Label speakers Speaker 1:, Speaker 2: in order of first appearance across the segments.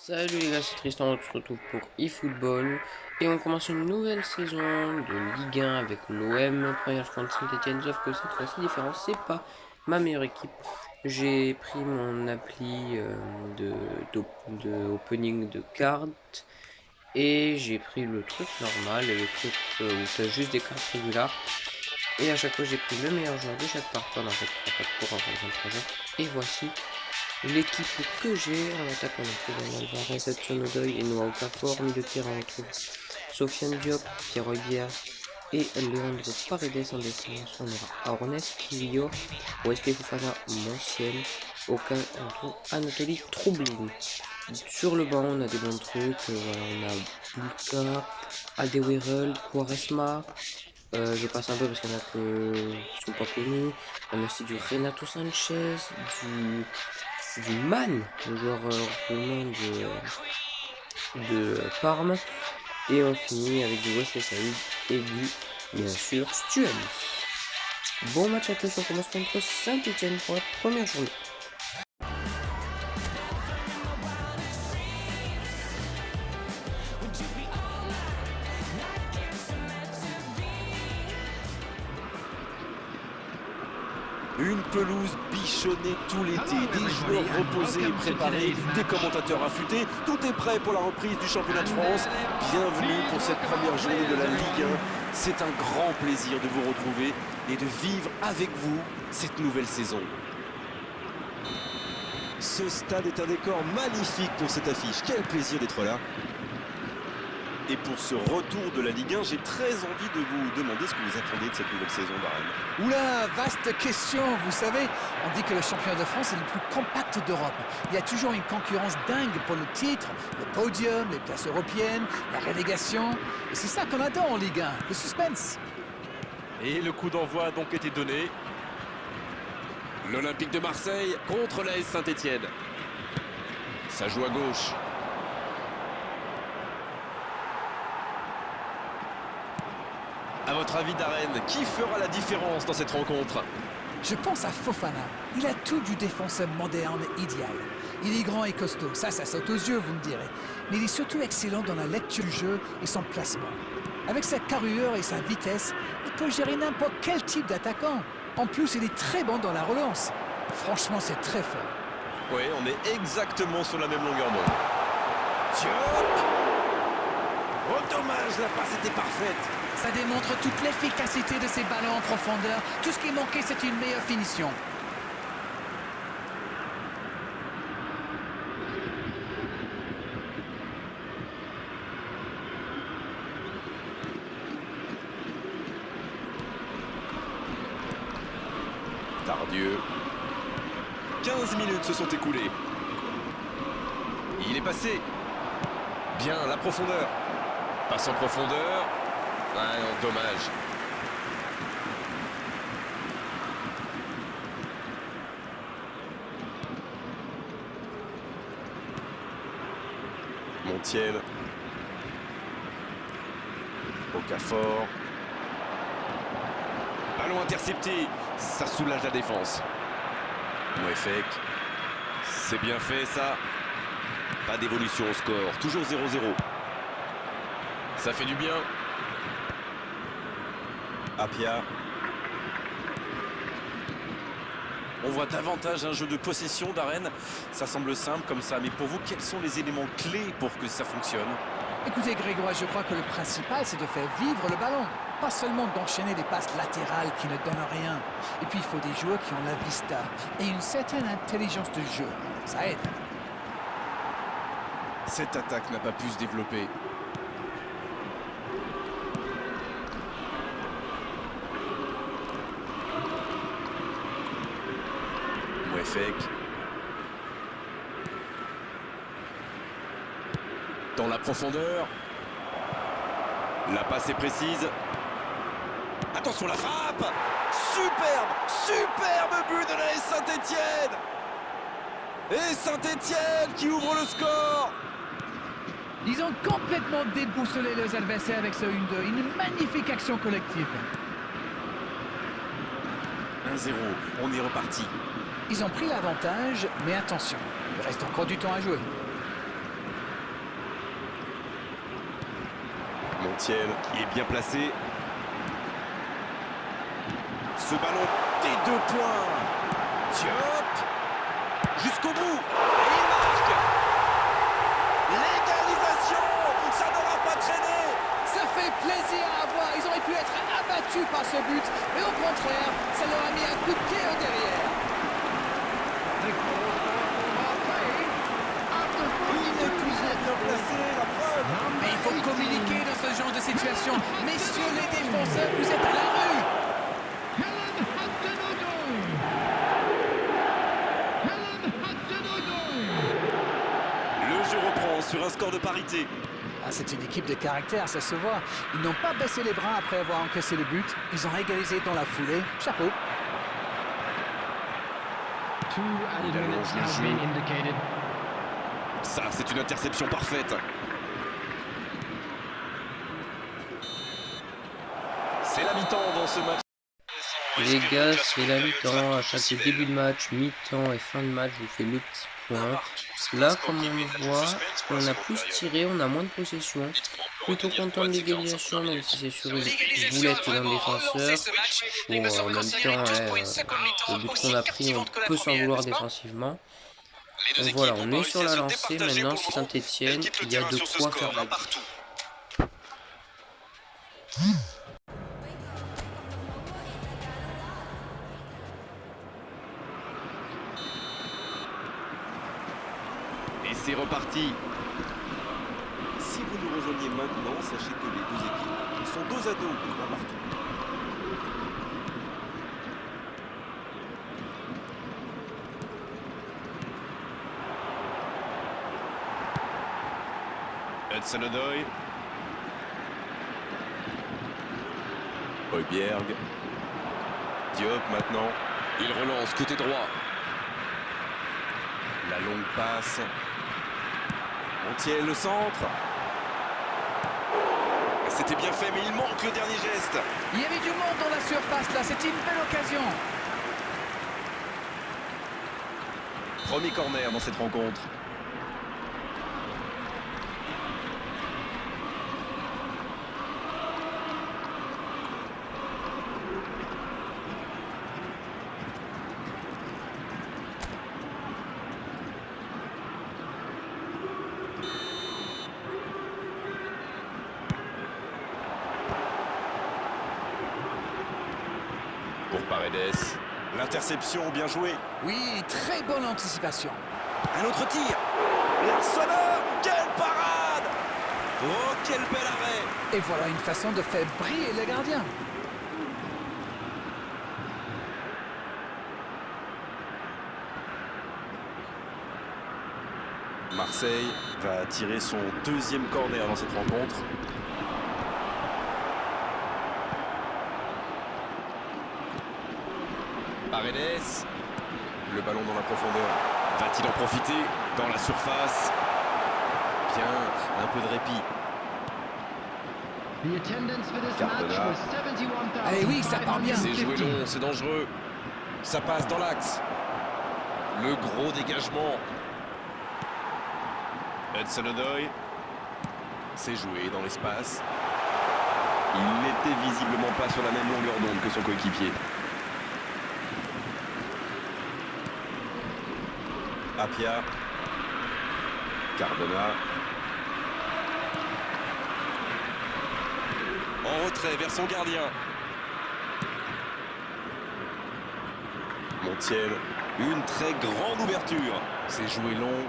Speaker 1: Salut les gars, c'est Tristan, on se retrouve pour eFootball et on commence une nouvelle saison de Ligue 1 avec l'OM, première contre Saint-Etienne, sauf que cette fois-ci différent, c'est pas ma meilleure équipe. J'ai pris mon appli de opening de cartes et j'ai pris le truc normal, le truc où t'as juste des cartes régulières. Et à chaque fois j'ai pris le meilleur joueur de chaque partie, en fait 3 4 pour avoir 23 joueurs. Et voici l'équipe que j'ai. En attaque, on a Julian Alvarez, Edson Odoi et Noah Okafor. Milieu de terrain, on trouve Sofiane Diop, Pierre Oyer et Leandro Paredes. En défense, on aura Arones, Kivio, Wesley Fofana, Monciel. Au cas, on trouve Anatoly Troublin. Sur le banc, on a des bons trucs. Voilà, on a Bulka, Alderweireld, Quaresma. Je passe un peu parce qu'il y en a qui sont pas connus. On a aussi du Renato Sanchez, du Man, le joueur roumain de Parme. Et on finit avec du Wesley Saïd et du, bien sûr, Stuani. Bon match à tous, on commence contre Saint-Etienne pour la première journée.
Speaker 2: Une pelouse bichonnée tout l'été, des joueurs reposés et préparés, des commentateurs affûtés. Tout est prêt pour la reprise du championnat de France. Bienvenue pour cette première journée de la Ligue 1. C'est un grand plaisir de vous retrouver et de vivre avec vous cette nouvelle saison. Ce stade est un décor magnifique pour cette affiche. Quel plaisir d'être là. Et pour ce retour de la Ligue 1, j'ai très envie de vous demander ce que vous attendez de cette nouvelle saison d'Arène.
Speaker 3: Oula, vaste question, vous savez, on dit que le championnat de France est le plus compact d'Europe. Il y a toujours une concurrence dingue pour le titre, le podium, les places européennes, la relégation. Et c'est ça qu'on attend en Ligue 1, le suspense.
Speaker 2: Et le coup d'envoi a donc été donné. L'Olympique de Marseille contre l'AS Saint-Etienne. Ça joue à gauche. À votre avis, Darren, qui fera la différence dans cette rencontre?
Speaker 3: Je pense à Fofana. Il a tout du défenseur moderne idéal. Il est grand et costaud, ça saute aux yeux, vous me direz. Mais il est surtout excellent dans la lecture du jeu et son placement. Avec sa carrure et sa vitesse, il peut gérer n'importe quel type d'attaquant. En plus, il est très bon dans la relance. Franchement, c'est très fort.
Speaker 2: Oui, on est exactement sur la même longueur d'onde. Diop! Oh dommage, la passe était parfaite.
Speaker 3: Ça démontre toute l'efficacité de ces ballons en profondeur. Tout ce qui manquait, c'est une meilleure finition.
Speaker 2: Tardieu. 15 minutes se sont écoulées. Il est passé. Bien, la profondeur. Passe en profondeur. Ah non, dommage. Montiel. Okafor. Ballon intercepté. Ça soulage la défense. Mouefek. C'est bien fait ça. Pas d'évolution au score. Toujours 0-0. Ça fait du bien. Apia. On voit davantage un jeu de possession d'Arène. Ça semble simple comme ça, mais pour vous, quels sont les éléments clés pour que ça fonctionne?
Speaker 3: Écoutez Grégoire, je crois que le principal c'est de faire vivre le ballon. Pas seulement d'enchaîner des passes latérales qui ne donnent rien. Et puis il faut des joueurs qui ont la vista et une certaine intelligence de jeu. Ça aide.
Speaker 2: Cette attaque n'a pas pu se développer. Mouefek. Dans la profondeur. La passe est précise. Attention la frappe. Superbe but de l'AS Saint-Etienne. Et Saint-Etienne qui ouvre le score.
Speaker 3: Ils ont complètement déboussolé leurs adversaires avec ce 1-2. Une magnifique action collective.
Speaker 2: 1-0, on est reparti.
Speaker 3: Ils ont pris l'avantage, mais attention, il reste encore du temps à jouer.
Speaker 2: Montiel qui est bien placé. Ce ballon des 2 points. Diop jusqu'au bout. Et il marque. L'égalisation. Ça n'aura pas traîné.
Speaker 3: Ça fait plaisir à voir. Ils auraient pu être abattus par ce but. Mais au contraire, ça leur a mis un coup de pied au derrière.
Speaker 2: Il est toujours bien placé, la preuve.
Speaker 3: Mais il faut communiquer dans ce genre de situation. Messieurs les défenseurs, vous êtes à la rue.
Speaker 2: Le jeu reprend sur un score de parité.
Speaker 3: Ah, c'est une équipe de caractère, ça se voit. Ils n'ont pas baissé les bras après avoir encaissé le but. Ils ont égalisé dans la foulée. Chapeau.
Speaker 2: Il allonge le jeu. Ça, c'est une interception parfaite. C'est la mi-temps dans ce match.
Speaker 1: Les gars, c'est la mi-temps. À chaque début de match, mi-temps et fin de match, je vous fais le petit point. Là, comme on le voit, on a plus tiré, on a moins de possession. Plutôt content de l'égalisation, même si c'est sur une boulette d'un défenseur. Bon, en même temps, le but qu'on a pris, on peut s'en vouloir défensivement. Donc voilà, on est sur la lancée. Maintenant, c'est Saint-Etienne. Il y a de quoi faire la partout.
Speaker 2: Et c'est reparti. Si vous nous rejoignez maintenant, sachez que les deux équipes sont 2-2 un partout. Hudson-Odoi. Højbjerg. Diop maintenant. Il relance côté droit. La longue passe. Montiel le centre. C'était bien fait, mais il manque le dernier geste.
Speaker 3: Il y avait du monde dans la surface là. C'était une belle occasion.
Speaker 2: Premier corner dans cette rencontre. Pour Paredes. L'interception, bien joué.
Speaker 3: Oui, très bonne anticipation.
Speaker 2: Un autre tir. L'Arsenal. Quelle parade. Oh, quel bel arrêt.
Speaker 3: Et voilà une façon de faire briller le gardien.
Speaker 2: Marseille va tirer son deuxième corner dans cette rencontre. Paredes. Le ballon dans la profondeur. Va-t-il en profiter dans la surface? Bien, un peu de répit. Cardona.
Speaker 3: Allez, oui, ça part bien.
Speaker 2: C'est joué long, c'est dangereux. Ça passe dans l'axe. Le gros dégagement. Hudson-Odoi. C'est joué dans l'espace. Il n'était visiblement pas sur la même longueur d'onde que son coéquipier. Apia. Cardona. En retrait vers son gardien. Montiel. Une très grande ouverture. C'est joué long.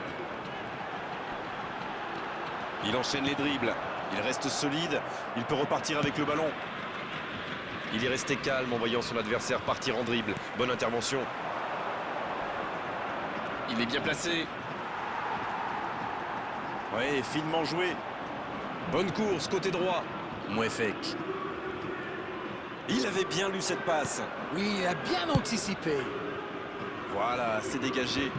Speaker 2: Il enchaîne les dribbles. Il reste solide. Il peut repartir avec le ballon. Il est resté calme en voyant son adversaire partir en dribble. Bonne intervention. Il est bien placé. Ouais, finement joué. Bonne course, côté droit. Mouefek. Il avait bien lu cette passe.
Speaker 3: Oui, il a bien anticipé.
Speaker 2: Voilà, c'est dégagé.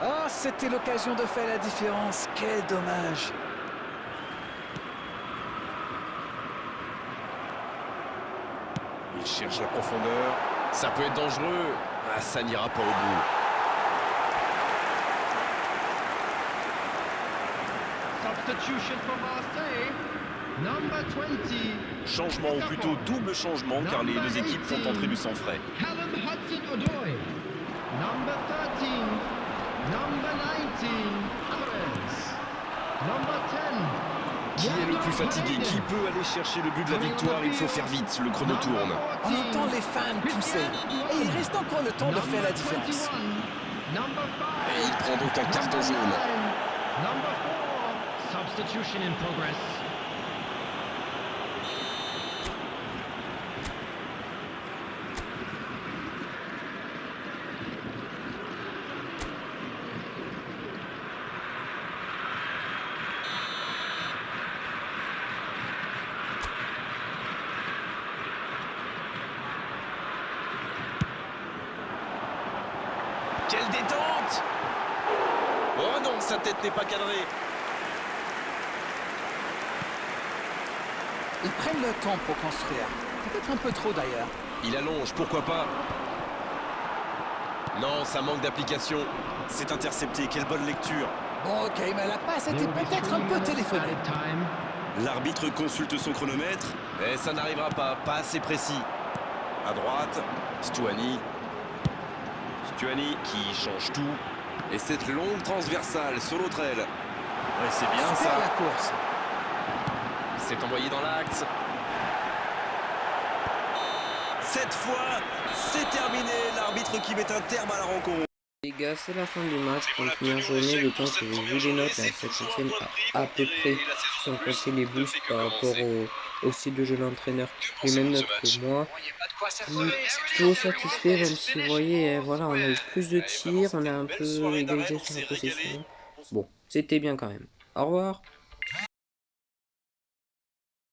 Speaker 3: Oh, c'était l'occasion de faire la différence. Quel dommage.
Speaker 2: Il cherche la profondeur. Ça peut être dangereux. Ah, ça n'ira pas au bout. Changement, ou plutôt double changement, car les deux équipes font entrer du sang frais. Qui est le plus fatigué? Qui peut aller chercher le but de la victoire? Il faut faire vite, le chrono tourne.
Speaker 3: On entend les fans pousser. Et il reste encore le temps de faire la différence.
Speaker 2: Et il prend donc un carton jaune.
Speaker 4: Substitution in progress.
Speaker 2: Quelle détente! Oh non, sa tête n'est pas cadrée.
Speaker 3: Ils prennent le temps pour construire. Peut-être un peu trop d'ailleurs.
Speaker 2: Il allonge, pourquoi pas? Non, ça manque d'application. C'est intercepté, quelle bonne lecture.
Speaker 3: Bon, ok, mais la passe était peut-être un peu téléphonée.
Speaker 2: L'arbitre consulte son chronomètre. Et ça n'arrivera pas, pas assez précis. À droite, Stuani. Stuani qui change tout. Et cette longue transversale sur l'autre aile. Ouais, c'est bien
Speaker 3: Super
Speaker 2: ça.
Speaker 3: la course.
Speaker 2: C'est envoyé dans l'axe. Cette fois, c'est terminé. L'arbitre qui met un terme à la rencontre.
Speaker 1: Les gars, c'est la fin du match pour la première journée. Le temps que j'ai vu les notes, la 7e à peu près, sans compter les boosts par rapport au style de jeu de l'entraîneur, les mêmes notes que moi. Plutôt satisfait, même si vous voyez, voilà, on a eu plus de tirs, on a un peu égalisé sur la possession. Bon, c'était bien quand même. Au revoir.